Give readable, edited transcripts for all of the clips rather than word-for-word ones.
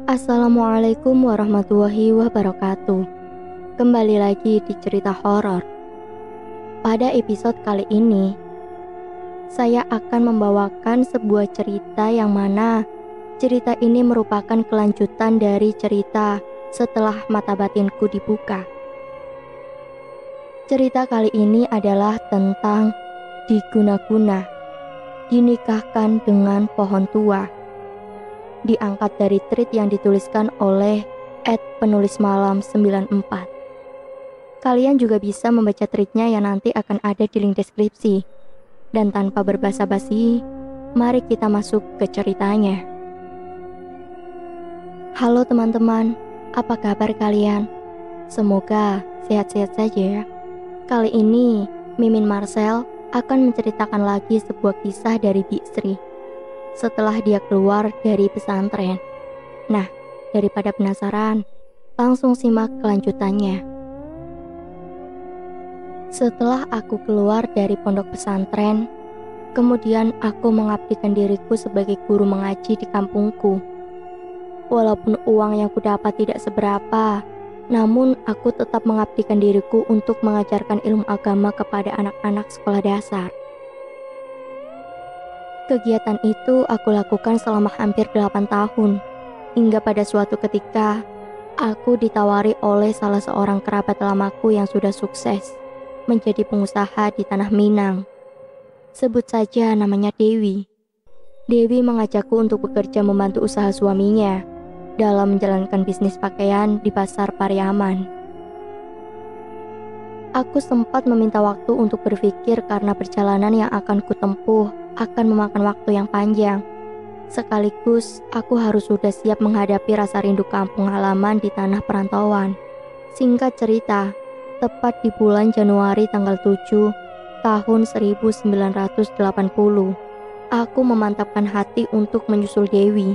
Assalamualaikum warahmatullahi wabarakatuh. Kembali lagi di cerita horor. Pada episode kali ini, saya akan membawakan sebuah cerita yang mana cerita ini merupakan kelanjutan dari cerita Setelah Mata Batinku Dibuka. Cerita kali ini adalah tentang diguna-guna, dinikahkan dengan pohon tua. Diangkat dari tweet yang dituliskan oleh @penulismalam94. Kalian juga bisa membaca tweetnya yang nanti akan ada di link deskripsi. Dan tanpa berbasa-basi, mari kita masuk ke ceritanya. Halo teman-teman, apa kabar kalian? Semoga sehat-sehat saja ya. Kali ini, Mimin Marcel akan menceritakan lagi sebuah kisah dari Bisri setelah dia keluar dari pesantren. Nah, daripada penasaran, langsung simak kelanjutannya. Setelah aku keluar dari pondok pesantren, kemudian aku mengabdikan diriku sebagai guru mengaji di kampungku. Walaupun uang yang kudapat tidak seberapa, namun aku tetap mengabdikan diriku untuk mengajarkan ilmu agama kepada anak-anak sekolah dasar. Kegiatan itu aku lakukan selama hampir 8 tahun, hingga pada suatu ketika, aku ditawari oleh salah seorang kerabat lamaku yang sudah sukses menjadi pengusaha di Tanah Minang. Sebut saja namanya Dewi. Dewi mengajakku untuk bekerja membantu usaha suaminya dalam menjalankan bisnis pakaian di Pasar Pariaman. Aku sempat meminta waktu untuk berpikir karena perjalanan yang akan kutempuh akan memakan waktu yang panjang. Sekaligus, aku harus sudah siap menghadapi rasa rindu kampung halaman di tanah perantauan. Singkat cerita, tepat di bulan Januari tanggal 7 tahun 1980, aku memantapkan hati untuk menyusul Dewi.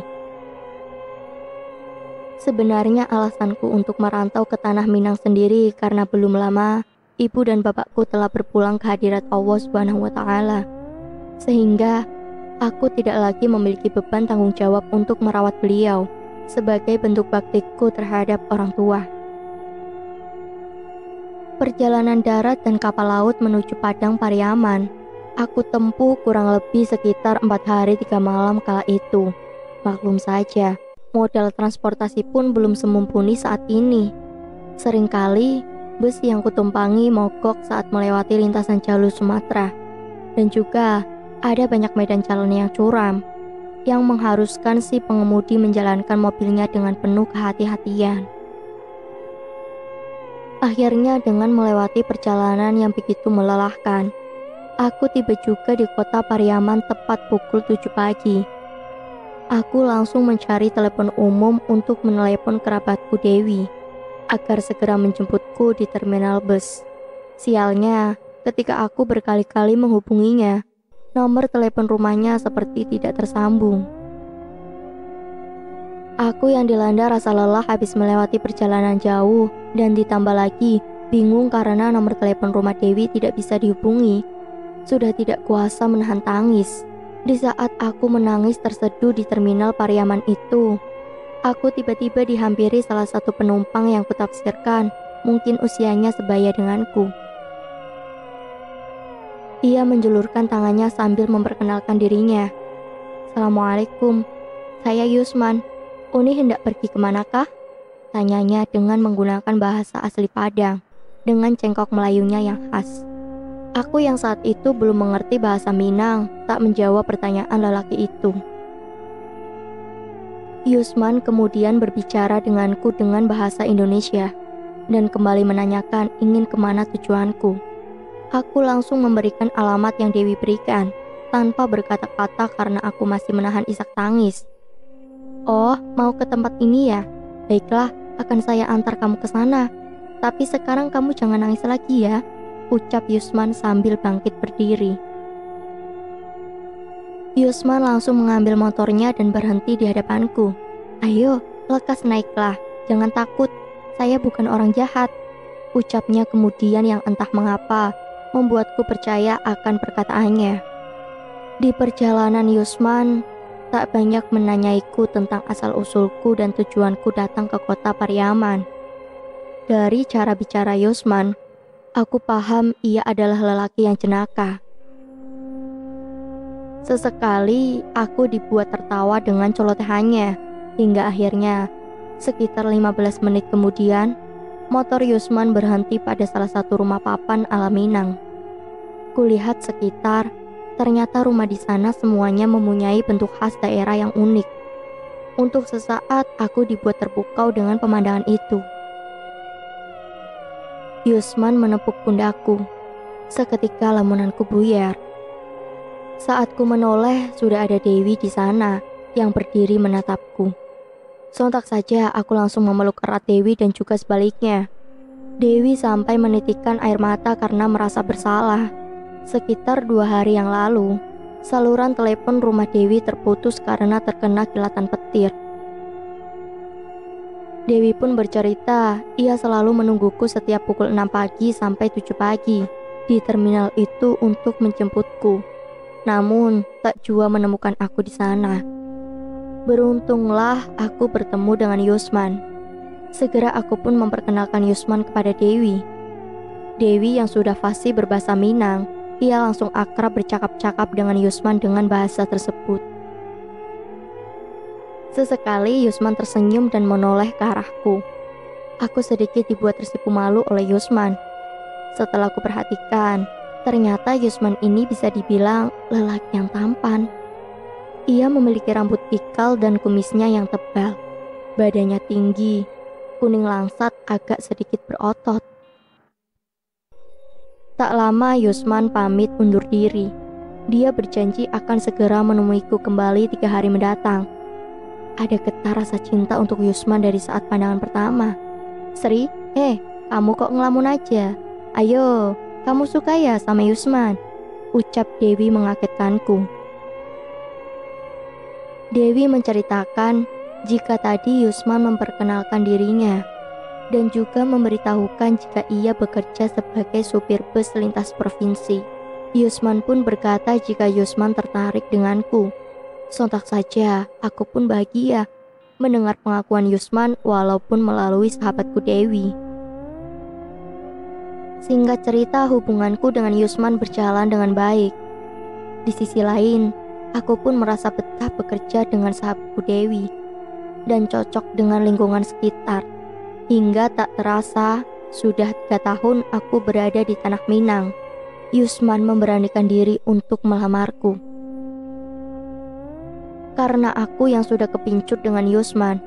Sebenarnya alasanku untuk merantau ke Tanah Minang sendiri karena belum lama ibu dan bapakku telah berpulang ke hadirat Allah Subhanahu wa Ta'ala. Sehingga aku tidak lagi memiliki beban tanggung jawab untuk merawat beliau sebagai bentuk baktiku terhadap orang tua. Perjalanan darat dan kapal laut menuju Padang Pariaman aku tempuh kurang lebih sekitar 4 hari 3 malam kala itu. Maklum saja, modal transportasi pun belum semumpuni saat ini. Seringkali bus yang kutumpangi mogok saat melewati lintasan jalur Sumatera. Dan juga ada banyak medan jalan yang curam, yang mengharuskan si pengemudi menjalankan mobilnya dengan penuh kehati-hatian. Akhirnya dengan melewati perjalanan yang begitu melelahkan, aku tiba juga di kota Pariaman tepat pukul 7 pagi. Aku langsung mencari telepon umum untuk menelepon kerabatku Dewi, agar segera menjemputku di terminal bus. Sialnya, ketika aku berkali-kali menghubunginya, nomor telepon rumahnya seperti tidak tersambung. Aku yang dilanda rasa lelah habis melewati perjalanan jauh dan ditambah lagi bingung karena nomor telepon rumah Dewi tidak bisa dihubungi. Sudah tidak kuasa menahan tangis. Di saat aku menangis terseduh di terminal Pariaman itu, aku tiba-tiba dihampiri salah satu penumpang yang kutafsirkan mungkin usianya sebaya denganku. Ia menjulurkan tangannya sambil memperkenalkan dirinya. Assalamualaikum, saya Yusman. Uni hendak pergi kemanakah? Tanyanya dengan menggunakan bahasa asli Padang, dengan cengkok Melayunya yang khas. Aku yang saat itu belum mengerti bahasa Minang, tak menjawab pertanyaan lelaki itu. Yusman kemudian berbicara denganku dengan bahasa Indonesia, dan kembali menanyakan ingin kemana tujuanku. Aku langsung memberikan alamat yang Dewi berikan, tanpa berkata-kata karena aku masih menahan isak tangis. Oh, mau ke tempat ini ya? Baiklah, akan saya antar kamu ke sana. Tapi sekarang kamu jangan nangis lagi ya, ucap Yusman sambil bangkit berdiri. Yusman langsung mengambil motornya dan berhenti di hadapanku. Ayo, lekas naiklah, jangan takut, saya bukan orang jahat, ucapnya kemudian yang entah mengapa membuatku percaya akan perkataannya. Di perjalanan Yusman, tak banyak menanyaiku tentang asal-usulku dan tujuanku datang ke kota Pariaman. Dari cara bicara Yusman, aku paham ia adalah lelaki yang jenaka. Sesekali aku dibuat tertawa dengan celotehannya, hingga akhirnya sekitar 15 menit kemudian, motor Yusman berhenti pada salah satu rumah papan ala Minang. Kulihat sekitar, ternyata rumah di sana semuanya mempunyai bentuk khas daerah yang unik. Untuk sesaat aku dibuat terpukau dengan pemandangan itu. Yusman menepuk pundakku. Seketika lamunanku buyar. Saat ku menoleh, sudah ada Dewi di sana yang berdiri menatapku. Sontak saja aku langsung memeluk erat Dewi dan juga sebaliknya. Dewi sampai menitikkan air mata karena merasa bersalah. Sekitar 2 hari yang lalu, saluran telepon rumah Dewi terputus karena terkena kilatan petir. Dewi pun bercerita, ia selalu menungguku setiap pukul 6 pagi sampai 7 pagi di terminal itu untuk menjemputku. Namun, tak jua menemukan aku di sana. Beruntunglah aku bertemu dengan Yusman. Segera aku pun memperkenalkan Yusman kepada Dewi. Dewi yang sudah fasih berbahasa Minang, ia langsung akrab bercakap-cakap dengan Yusman dengan bahasa tersebut. Sesekali Yusman tersenyum dan menoleh ke arahku. Aku sedikit dibuat tersipu malu oleh Yusman. Setelah aku perhatikan, ternyata Yusman ini bisa dibilang lelaki yang tampan. Ia memiliki rambut ikal dan kumisnya yang tebal. Badannya tinggi, kuning langsat agak sedikit berotot. Tak lama Yusman pamit undur diri. Dia berjanji akan segera menemuiku kembali 3 hari mendatang. Ada getar rasa cinta untuk Yusman dari saat pandangan pertama. Sri, kamu kok ngelamun aja? Ayo, kamu suka ya sama Yusman? Ucap Dewi mengagetkanku. Dewi menceritakan jika tadi Yusman memperkenalkan dirinya dan juga memberitahukan jika ia bekerja sebagai supir bus lintas provinsi. Yusman pun berkata jika Yusman tertarik denganku. Sontak saja aku pun bahagia mendengar pengakuan Yusman walaupun melalui sahabatku Dewi. Singkat cerita, hubunganku dengan Yusman berjalan dengan baik. Di sisi lain, aku pun merasa betah bekerja dengan sahabatku Dewi dan cocok dengan lingkungan sekitar. Hingga tak terasa, sudah 3 tahun aku berada di tanah Minang. Yusman memberanikan diri untuk melamarku. Karena aku yang sudah kepincut dengan Yusman,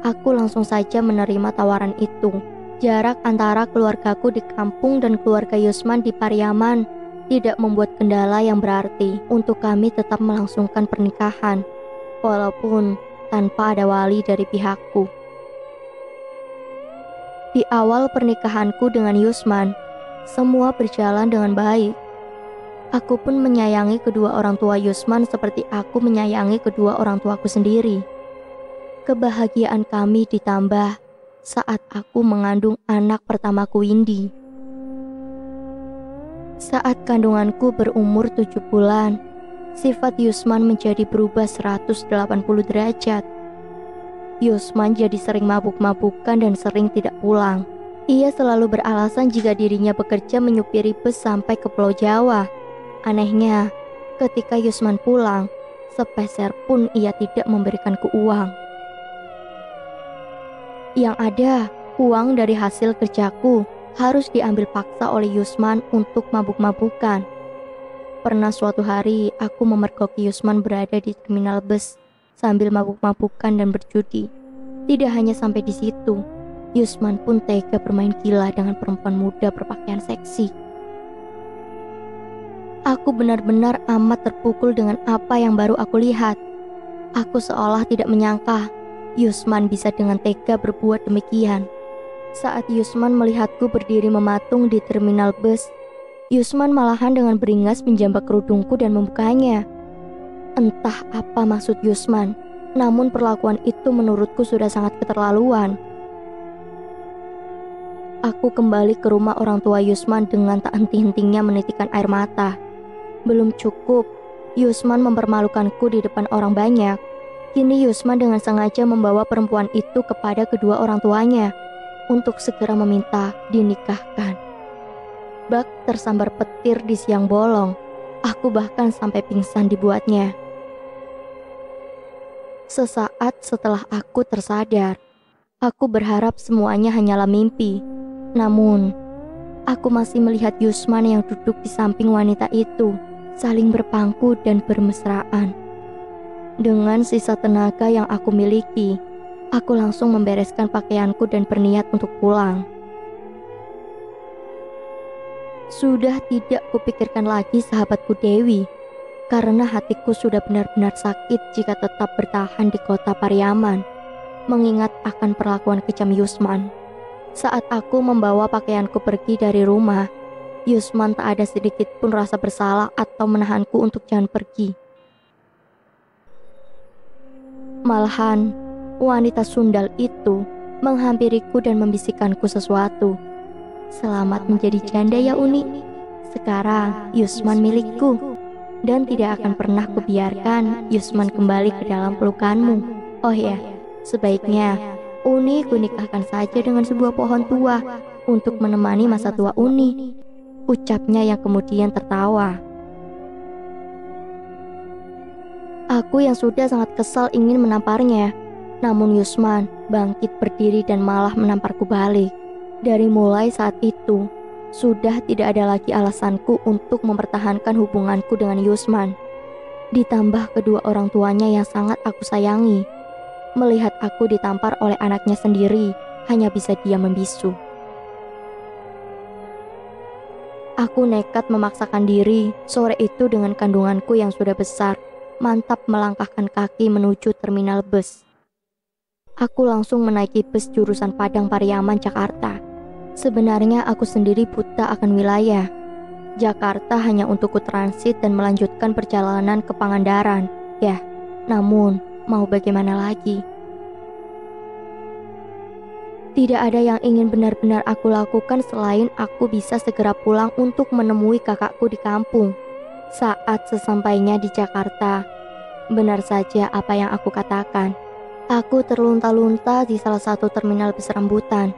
aku langsung saja menerima tawaran itu. Jarak antara keluargaku di kampung dan keluarga Yusman di Pariaman tidak membuat kendala yang berarti untuk kami tetap melangsungkan pernikahan, walaupun tanpa ada wali dari pihakku. Di awal pernikahanku dengan Yusman, semua berjalan dengan baik. Aku pun menyayangi kedua orang tua Yusman seperti aku menyayangi kedua orang tuaku sendiri. Kebahagiaan kami ditambah saat aku mengandung anak pertamaku Windy. Saat kandunganku berumur 7 bulan, sifat Yusman menjadi berubah 180 derajat. Yusman jadi sering mabuk-mabukan dan sering tidak pulang. Ia selalu beralasan jika dirinya bekerja menyupiri bus sampai ke Pulau Jawa. Anehnya, ketika Yusman pulang, sepeser pun ia tidak memberikanku uang. Yang ada, uang dari hasil kerjaku harus diambil paksa oleh Yusman untuk mabuk-mabukan. Pernah suatu hari, aku memergoki Yusman berada di terminal bus sambil mabuk-mabukan dan berjudi. Tidak hanya sampai di situ, Yusman pun tega bermain gila dengan perempuan muda berpakaian seksi. Aku benar-benar amat terpukul dengan apa yang baru aku lihat. Aku seolah tidak menyangka Yusman bisa dengan tega berbuat demikian. Saat Yusman melihatku berdiri mematung di terminal bus, Yusman malahan dengan beringas menjambak kerudungku dan membukanya. Entah apa maksud Yusman, namun perlakuan itu menurutku sudah sangat keterlaluan. Aku kembali ke rumah orang tua Yusman dengan tak henti-hentinya menitikkan air mata. Belum cukup, Yusman mempermalukanku di depan orang banyak. Kini Yusman dengan sengaja membawa perempuan itu kepada kedua orang tuanya untuk segera meminta dinikahkan. Bak tersambar petir di siang bolong. Aku bahkan sampai pingsan dibuatnya. Sesaat setelah aku tersadar, aku berharap semuanya hanyalah mimpi. Namun, aku masih melihat Yusman yang duduk di samping wanita itu, saling berpangku dan bermesraan. Dengan sisa tenaga yang aku miliki, aku langsung membereskan pakaianku dan berniat untuk pulang. Sudah tidak kupikirkan lagi sahabatku Dewi, karena hatiku sudah benar-benar sakit jika tetap bertahan di kota Pariaman, mengingat akan perlakuan kejam Yusman. Saat aku membawa pakaianku pergi dari rumah, Yusman tak ada sedikit pun rasa bersalah atau menahanku untuk jangan pergi. Malahan, wanita sundal itu menghampiriku dan membisikkanku sesuatu. Selamat menjadi janda ya Uni. Sekarang Yusman milikku, dan tidak akan pernah kubiarkan Yusman kembali ke dalam pelukanmu. Oh ya, sebaiknya Uni kunikahkan saja dengan sebuah pohon tua untuk menemani masa tua Uni, ucapnya yang kemudian tertawa. Aku yang sudah sangat kesal ingin menamparnya, namun Yusman bangkit berdiri dan malah menamparku balik. Dari mulai saat itu, sudah tidak ada lagi alasanku untuk mempertahankan hubunganku dengan Yusman. Ditambah kedua orang tuanya yang sangat aku sayangi. Melihat aku ditampar oleh anaknya sendiri, hanya bisa diam membisu. Aku nekat memaksakan diri sore itu dengan kandunganku yang sudah besar, mantap melangkahkan kaki menuju terminal bus. Aku langsung menaiki bus jurusan Padang Pariaman, Jakarta. Sebenarnya aku sendiri buta akan wilayah. Jakarta hanya untuk transit dan melanjutkan perjalanan ke Pangandaran. Ya, namun mau bagaimana lagi? Tidak ada yang ingin benar-benar aku lakukan selain aku bisa segera pulang untuk menemui kakakku di kampung. Saat sesampainya di Jakarta, benar saja apa yang aku katakan. Aku terlunta-lunta di salah satu terminal bus rambutan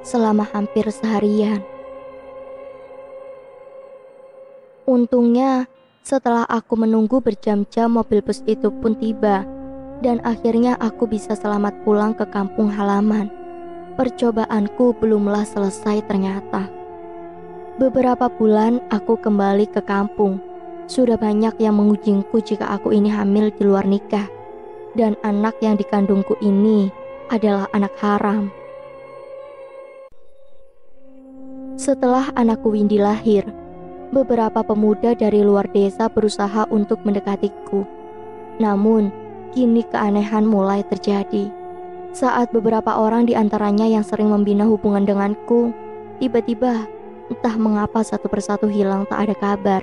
selama hampir seharian. Untungnya, setelah aku menunggu berjam-jam, mobil bus itu pun tiba, dan akhirnya aku bisa selamat pulang ke kampung halaman. Percobaanku belumlah selesai ternyata. Beberapa bulan aku kembali ke kampung. Sudah banyak yang mengujingku jika aku ini hamil di luar nikah, dan anak yang dikandungku ini adalah anak haram. Setelah anakku Windy lahir, beberapa pemuda dari luar desa berusaha untuk mendekatiku. Namun, kini keanehan mulai terjadi. Saat beberapa orang di antaranya yang sering membina hubungan denganku, tiba-tiba entah mengapa satu persatu hilang tak ada kabar.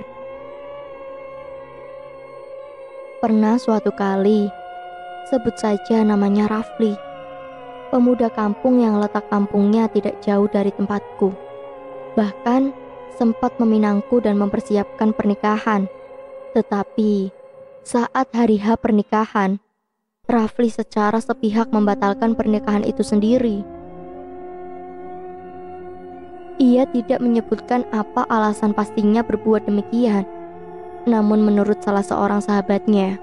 Pernah suatu kali, sebut saja namanya Rafli, pemuda kampung yang letak kampungnya tidak jauh dari tempatku. Bahkan sempat meminangku dan mempersiapkan pernikahan. Tetapi saat hari H pernikahan, Rafli secara sepihak membatalkan pernikahan itu sendiri. Ia tidak menyebutkan apa alasan pastinya berbuat demikian. Namun menurut salah seorang sahabatnya,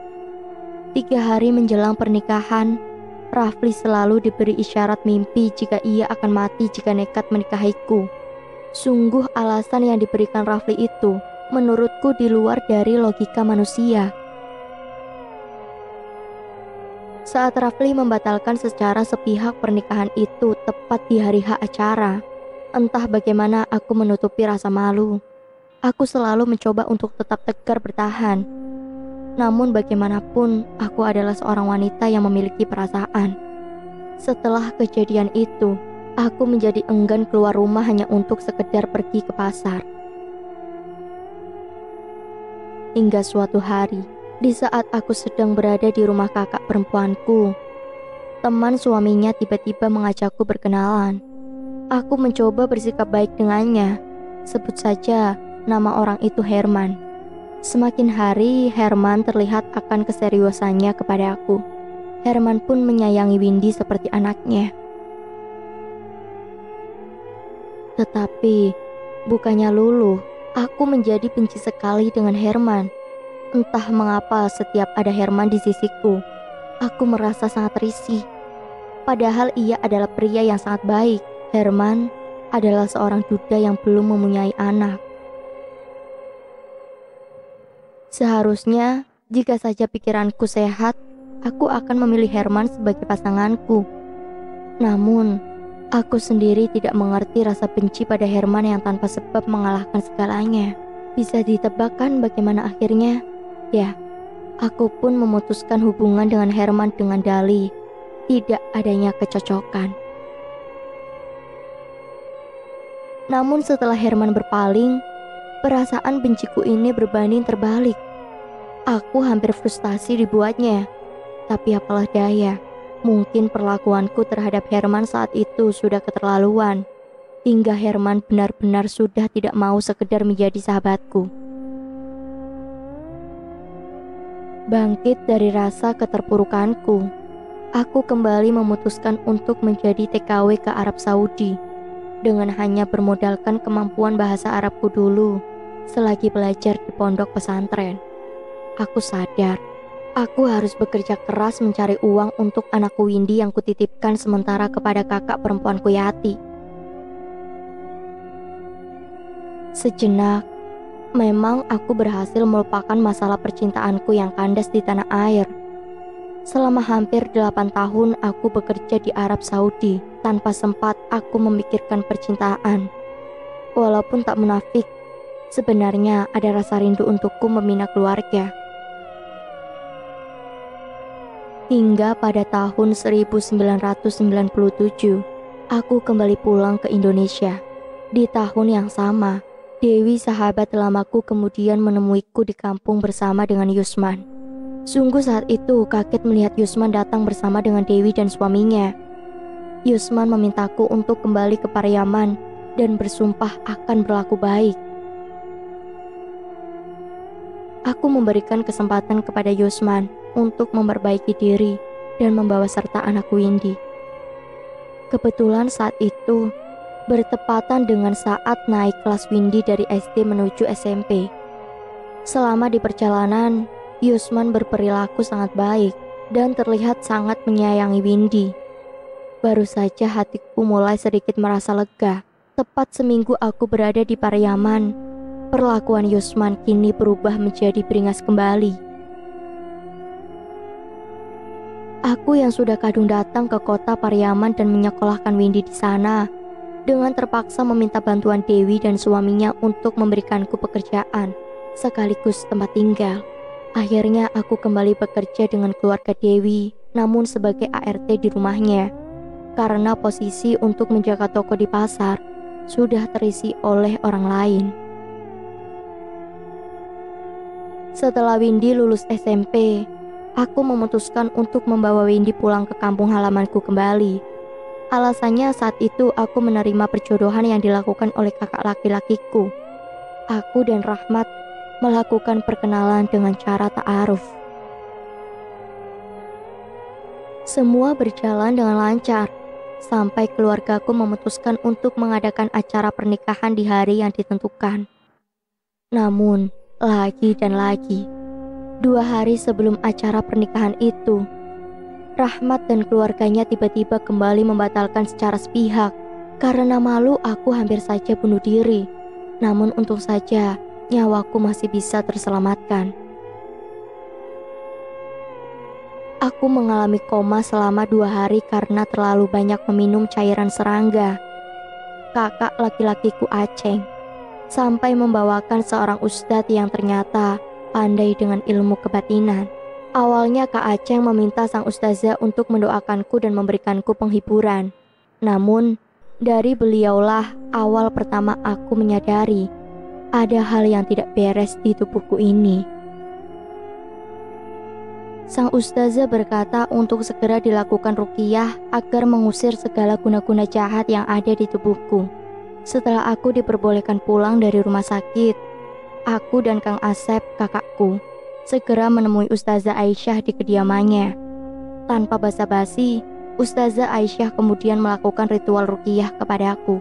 3 hari menjelang pernikahan, Rafli selalu diberi isyarat mimpi jika ia akan mati jika nekat menikahiku. Sungguh alasan yang diberikan Rafli itu menurutku di luar dari logika manusia. Saat Rafli membatalkan secara sepihak pernikahan itu tepat di hari H acara, entah bagaimana aku menutupi rasa malu. Aku selalu mencoba untuk tetap tegar bertahan. Namun bagaimanapun, aku adalah seorang wanita yang memiliki perasaan. Setelah kejadian itu, aku menjadi enggan keluar rumah hanya untuk sekedar pergi ke pasar. Hingga suatu hari, di saat aku sedang berada di rumah kakak perempuanku, teman suaminya tiba-tiba mengajakku berkenalan. Aku mencoba bersikap baik dengannya. Sebut saja nama orang itu Herman. Semakin hari, Herman terlihat akan keseriusannya kepada aku. Herman pun menyayangi Windy seperti anaknya. Tetapi, bukannya luluh, aku menjadi benci sekali dengan Herman. Entah mengapa setiap ada Herman di sisiku, aku merasa sangat risih. Padahal ia adalah pria yang sangat baik. Herman adalah seorang duda yang belum mempunyai anak. Seharusnya, jika saja pikiranku sehat, aku akan memilih Herman sebagai pasanganku. Namun, aku sendiri tidak mengerti rasa benci pada Herman yang tanpa sebab mengalahkan segalanya. Bisa ditebak kan bagaimana akhirnya? Ya, aku pun memutuskan hubungan dengan Herman dengan dalih tidak adanya kecocokan. Namun setelah Herman berpaling, perasaan benciku ini berbanding terbalik. Aku hampir frustasi dibuatnya. Tapi apalah daya, mungkin perlakuanku terhadap Herman saat itu sudah keterlaluan. Hingga Herman benar-benar sudah tidak mau sekedar menjadi sahabatku. Bangkit dari rasa keterpurukanku, aku kembali memutuskan untuk menjadi TKW ke Arab Saudi. Dengan hanya bermodalkan kemampuan bahasa Arabku dulu, selagi belajar di pondok pesantren. Aku sadar, aku harus bekerja keras mencari uang untuk anakku Windy yang kutitipkan sementara kepada kakak perempuanku Yati. Sejenak, memang aku berhasil melupakan masalah percintaanku yang kandas di tanah air. Selama hampir 8 tahun aku bekerja di Arab Saudi, tanpa sempat aku memikirkan percintaan. Walaupun tak munafik, sebenarnya ada rasa rindu untukku membina keluarga. Hingga pada tahun 1997, aku kembali pulang ke Indonesia. Di tahun yang sama, Dewi sahabat lamaku kemudian menemuiku di kampung bersama dengan Yusman. Sungguh saat itu kaget melihat Yusman datang bersama dengan Dewi dan suaminya. Yusman memintaku untuk kembali ke Pariaman dan bersumpah akan berlaku baik. Aku memberikan kesempatan kepada Yusman untuk memperbaiki diri dan membawa serta anakku Windy. Kebetulan saat itu bertepatan dengan saat naik kelas Windy dari SD menuju SMP. Selama di perjalanan, Yusman berperilaku sangat baik dan terlihat sangat menyayangi Windy. Baru saja hatiku mulai sedikit merasa lega. Tepat seminggu aku berada di Pariaman, perlakuan Yusman kini berubah menjadi beringas kembali. Aku yang sudah kadung datang ke kota Pariaman dan menyekolahkan Windy di sana, dengan terpaksa meminta bantuan Dewi dan suaminya untuk memberikanku pekerjaan, sekaligus tempat tinggal. Akhirnya aku kembali bekerja dengan keluarga Dewi, namun sebagai ART di rumahnya. Karena posisi untuk menjaga toko di pasar sudah terisi oleh orang lain. Setelah Windy lulus SMP, aku memutuskan untuk membawa Windy pulang ke kampung halamanku kembali. Alasannya saat itu aku menerima perjodohan yang dilakukan oleh kakak laki-lakiku. Aku dan Rahmat melakukan perkenalan dengan cara ta'aruf. Semua berjalan dengan lancar, sampai keluargaku memutuskan untuk mengadakan acara pernikahan di hari yang ditentukan. Namun, lagi dan lagi, 2 hari sebelum acara pernikahan itu, Rahmat dan keluarganya tiba-tiba kembali membatalkan secara sepihak. Karena malu aku hampir saja bunuh diri. Namun untung saja, nyawaku masih bisa terselamatkan. Aku mengalami koma selama 2 hari karena terlalu banyak meminum cairan serangga. Kakak laki-lakiku Aceng sampai membawakan seorang ustadz yang ternyata pandai dengan ilmu kebatinan. Awalnya Kak Aceng meminta sang ustazah untuk mendoakanku dan memberikanku penghiburan. Namun, dari beliaulah awal pertama aku menyadari ada hal yang tidak beres di tubuhku ini. Sang ustazah berkata untuk segera dilakukan ruqyah agar mengusir segala guna-guna jahat yang ada di tubuhku. Setelah aku diperbolehkan pulang dari rumah sakit, aku dan Kang Asep, kakakku, segera menemui Ustazah Aisyah di kediamannya. Tanpa basa-basi, Ustazah Aisyah kemudian melakukan ritual ruqyah kepadaku.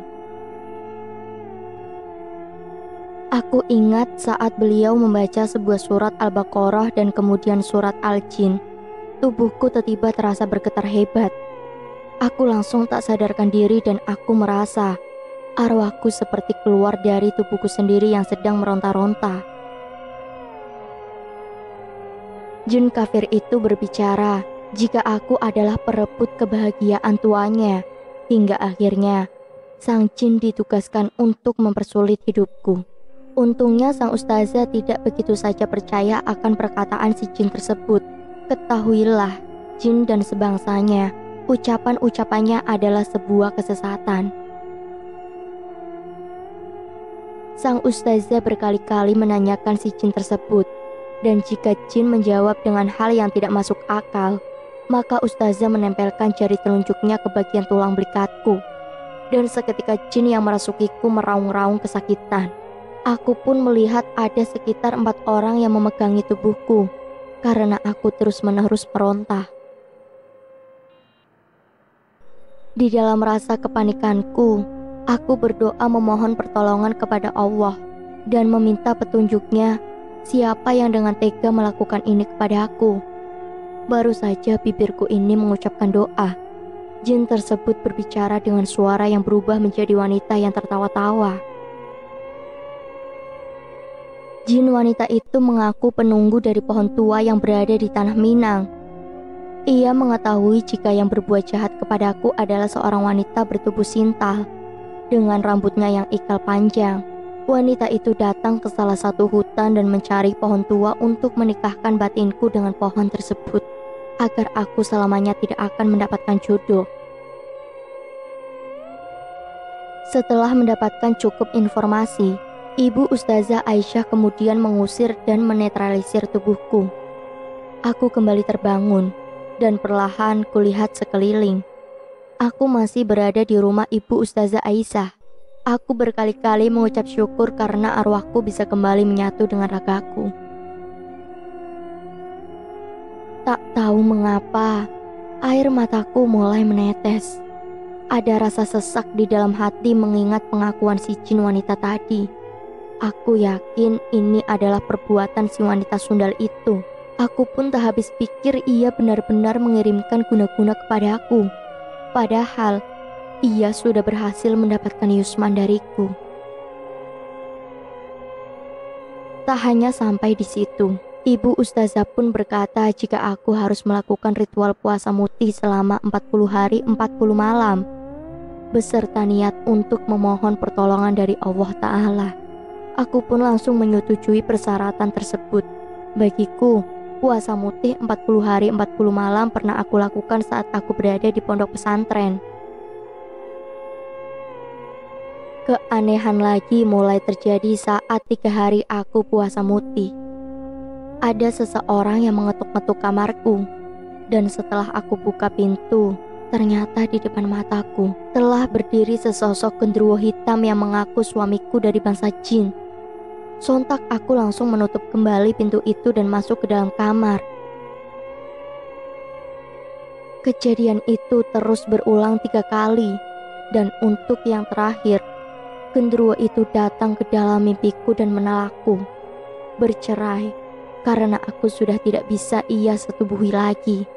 Aku ingat saat beliau membaca sebuah surat Al-Baqarah dan kemudian surat Al-Jin. Tubuhku tiba-tiba terasa bergetar hebat. Aku langsung tak sadarkan diri dan aku merasa arwahku seperti keluar dari tubuhku sendiri yang sedang meronta-ronta. Jin kafir itu berbicara jika aku adalah perebut kebahagiaan tuanya. Hingga akhirnya, sang jin ditugaskan untuk mempersulit hidupku. Untungnya sang ustazah tidak begitu saja percaya akan perkataan si jin tersebut. Ketahuilah, jin dan sebangsanya, ucapan-ucapannya adalah sebuah kesesatan. Sang ustazah berkali-kali menanyakan si jin tersebut, dan jika jin menjawab dengan hal yang tidak masuk akal, maka ustazah menempelkan jari telunjuknya ke bagian tulang belikatku. Dan seketika jin yang merasukiku meraung-raung kesakitan. Aku pun melihat ada sekitar 4 orang yang memegangi tubuhku, karena aku terus-menerus meronta. Di dalam rasa kepanikanku, aku berdoa memohon pertolongan kepada Allah dan meminta petunjuknya siapa yang dengan tega melakukan ini kepada aku. Baru saja bibirku ini mengucapkan doa, jin tersebut berbicara dengan suara yang berubah menjadi wanita yang tertawa-tawa. Jin wanita itu mengaku penunggu dari pohon tua yang berada di Tanah Minang. Ia mengetahui jika yang berbuat jahat kepadaku adalah seorang wanita bertubuh sintal, dengan rambutnya yang ikal panjang. Wanita itu datang ke salah satu hutan dan mencari pohon tua untuk menikahkan batinku dengan pohon tersebut, agar aku selamanya tidak akan mendapatkan jodoh. Setelah mendapatkan cukup informasi, Ibu Ustazah Aisyah kemudian mengusir dan menetralisir tubuhku. Aku kembali terbangun, dan perlahan kulihat sekeliling. Aku masih berada di rumah Ibu Ustazah Aisyah. Aku berkali-kali mengucap syukur karena arwahku bisa kembali menyatu dengan ragaku. Tak tahu mengapa, air mataku mulai menetes. Ada rasa sesak di dalam hati mengingat pengakuan si jin wanita tadi. Aku yakin ini adalah perbuatan si wanita sundal itu. Aku pun tak habis pikir ia benar-benar mengirimkan guna-guna kepadaku. Padahal, ia sudah berhasil mendapatkan Yusman dariku. Tak hanya sampai di situ, Ibu Ustazah pun berkata jika aku harus melakukan ritual puasa mutih selama 40 hari 40 malam, beserta niat untuk memohon pertolongan dari Allah Ta'ala. Aku pun langsung menyetujui persyaratan tersebut. Bagiku, puasa mutih 40 hari 40 malam pernah aku lakukan saat aku berada di pondok pesantren. Keanehan lagi mulai terjadi saat 3 hari aku puasa mutih. Ada seseorang yang mengetuk-ngetuk kamarku, dan setelah aku buka pintu, ternyata di depan mataku telah berdiri sesosok genderuwo hitam yang mengaku suamiku dari bangsa jin. Sontak aku langsung menutup kembali pintu itu dan masuk ke dalam kamar. Kejadian itu terus berulang 3 kali, dan untuk yang terakhir, genderuwo itu datang ke dalam mimpiku dan menelakku. Bercerai, karena aku sudah tidak bisa ia setubuhi lagi.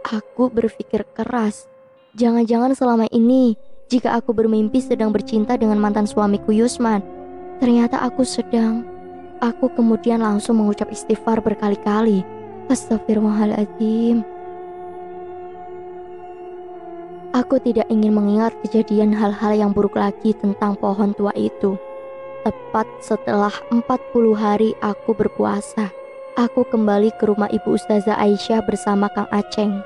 Aku berpikir keras, jangan-jangan selama ini jika aku bermimpi sedang bercinta dengan mantan suamiku Yusman, ternyata Aku kemudian langsung mengucap istighfar berkali-kali. Astagfirullahaladzim. Aku tidak ingin mengingat kejadian hal-hal yang buruk lagi tentang pohon tua itu. Tepat setelah 40 hari aku berpuasa, aku kembali ke rumah Ibu Ustazah Aisyah bersama Kang Aceng.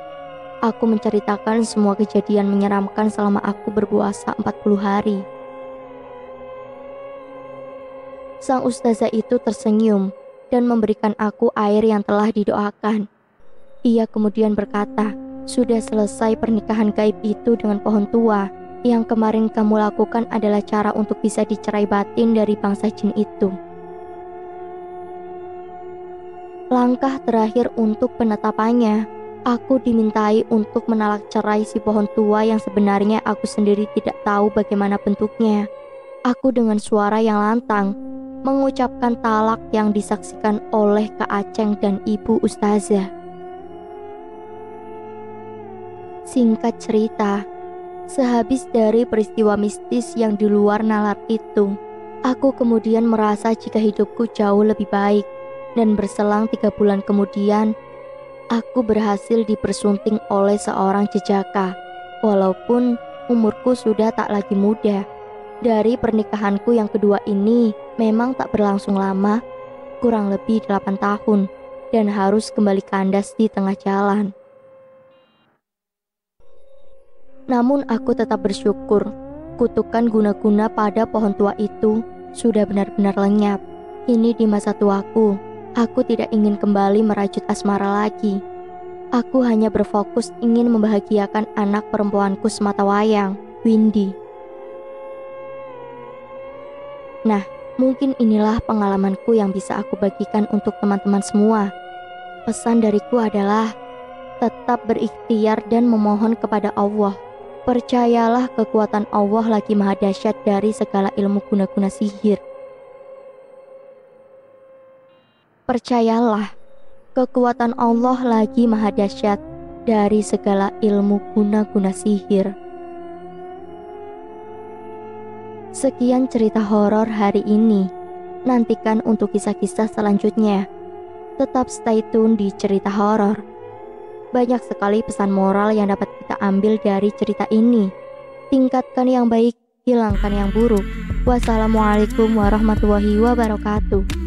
Aku menceritakan semua kejadian menyeramkan selama aku berpuasa 40 hari. Sang ustazah itu tersenyum dan memberikan aku air yang telah didoakan. Ia kemudian berkata, sudah selesai pernikahan gaib itu dengan pohon tua. Yang kemarin kamu lakukan adalah cara untuk bisa dicerai batin dari bangsa jin itu. Langkah terakhir untuk penetapannya Aku dimintai untuk menalak cerai si pohon tua yang sebenarnya aku sendiri tidak tahu bagaimana bentuknya. Aku dengan suara yang lantang mengucapkan talak yang disaksikan oleh Kak Aceng dan Ibu Ustazah. Singkat cerita, sehabis dari peristiwa mistis yang di luar nalar itu, aku kemudian merasa jika hidupku jauh lebih baik. Dan berselang 3 bulan kemudian, aku berhasil dipersunting oleh seorang jejaka. Walaupun umurku sudah tak lagi muda. Dari pernikahanku yang kedua ini memang tak berlangsung lama, kurang lebih 8 tahun, dan harus kembali kandas di tengah jalan. Namun aku tetap bersyukur, kutukan guna-guna pada pohon tua itu sudah benar-benar lenyap. Ini di masa tuaku, aku tidak ingin kembali merajut asmara lagi. Aku hanya berfokus ingin membahagiakan anak perempuanku sematawayang, Windy. Nah, mungkin inilah pengalamanku yang bisa aku bagikan untuk teman-teman semua. Pesan dariku adalah tetap berikhtiar dan memohon kepada Allah. Percayalah kekuatan Allah lagi maha dahsyat dari segala ilmu guna-guna sihir. Percayalah, kekuatan Allah lagi maha dahsyat dari segala ilmu guna-guna sihir. Sekian cerita horor hari ini. Nantikan untuk kisah-kisah selanjutnya. Tetap stay tune di cerita horor. Banyak sekali pesan moral yang dapat kita ambil dari cerita ini. Tingkatkan yang baik, hilangkan yang buruk. Wassalamualaikum warahmatullahi wabarakatuh.